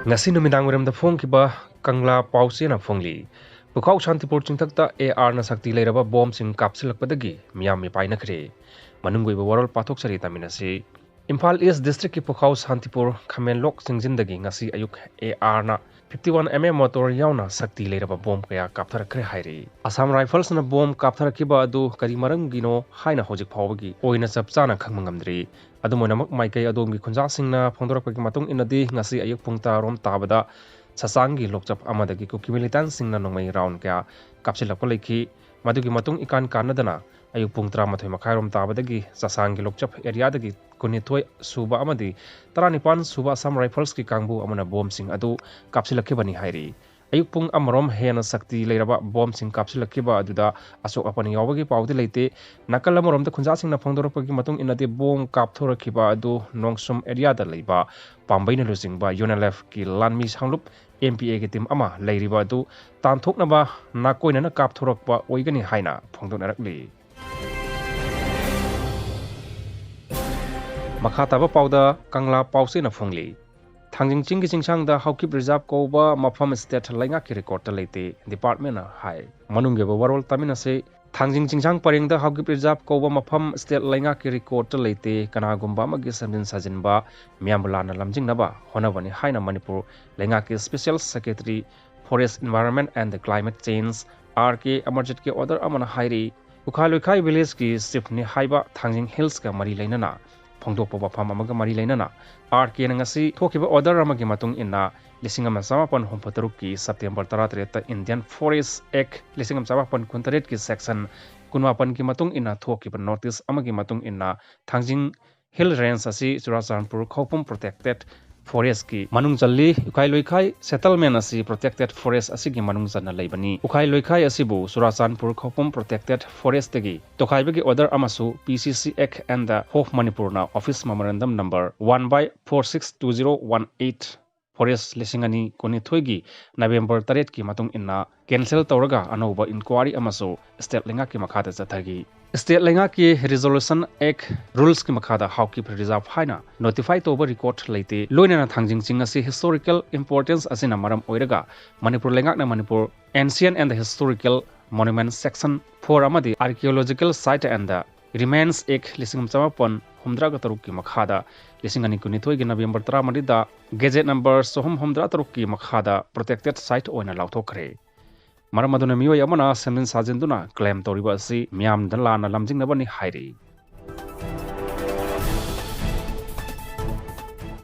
ngasi numidang waramda phongkiba kangla pausena phongli pukhao shantipur chingthakta AR na sakti leiraba bom sing kapsilakpadagi miyam mi painakhre manungoi ba warol pathok sari taminasi Imphal East District ki Pukhao Shantipur Khamen Lok Singjindagi ngasi ayuk AR na 51 mm motor yauna sakti leiraba bom kaya kaptharakre hairi Assam Rifles na bom kaptharakiba adu kari marangino haina hojik phawgi oina chapchana khangmangamdri adumonamak maikai adomgi khunja singna phongdorakpagi matung inadi ngasi ayuk pungta rom tabada sasangi lokchap amadagi KUKI militant singna nongmai round kaya kapsilakpa leikhi madugi matung ikan kanadana ayuk pungtra mathoi makhairom tabadagi sasangi lokchap area dagi kunithoi suba amadi taranipan suba Assam Rifles ki kangbu amana bom sing adu kapsilakibani hairi ayuk pung amarom hena sakti leiraba bom sing kapsilakiba aduda asok apani yawagi pawdi leite nakal amarom da khunja singna phongdoropagi matung inade bom kapthorakiba adu nongsum area da leiba pambaina lusingba UNLF ki lanmi sanglup MPA ki team ama leiriba adu tanthoknaba nakoina na kapthorakba oigani haina phongdonarakli Makhataba Pauda Kangla Pausena Phongli Thangjing Chingki Chingsang da Haokip Reserve Kouba Mafam State Leingakki record Leite Department Hai Manungge Warol Tamina se Thangjing Chingsang Pareng da Haokip Reserve Kouba Mafam State Leingakki record Leite Kanagumba Magi Samjin Sajinba Miambulana Lamjingnaba Honabani Haina Manipur Leingakki Special Secretary Forest Environment and the Climate Change RK Amarjit ke order amana hairi Ukhalukai village ki Sifni Haiba Thangjing Hills ka mari lainana Phongdokpa wafam amaga mari lainana RK na ngasi thokiba order amagi matung inna lisingam samapan hompataruk ki September 13 ta Indian Forest Act lisingam samapan kuntaret ki section kunwapan ki matung inna thokiba notice amagi matung inna Thangjing Hill Range asi Churachandpur Khopum Protected Forest ki manung jalli ukai loikai settlement asi protected forest asi gi manung janna leibani ukai loikai asibu Churachandpur Khopum Protected Forest tegi tokai bagi order amasu PCC Act and the Hof Manipur na office memorandum number 1/462018 Forest lisingani koni thoigi November 3 ki matung inna cancel tawraga anoba inquiry amasu state Leingakki makhada chathagi State Leingakki Resolution Act rules ki makhada Haokip Reserve haina notify toba record leite loinana Thangjing Ching asi historical importance asina maram oiraga Manipur Leingakna Manipur Ancient and the Historical Monuments Section 4 amadi Archaeological Site and the Remains Act lisingam chamapon humdraga taruk ki makhada lisingani kunithoi gi November 13 da Gazette number sohum humdra taruk ki makhada protected site oina lauthokre Maramaduna miyo yamana semin sajinduna claim toriba si miam dalana lamjingnabani hairi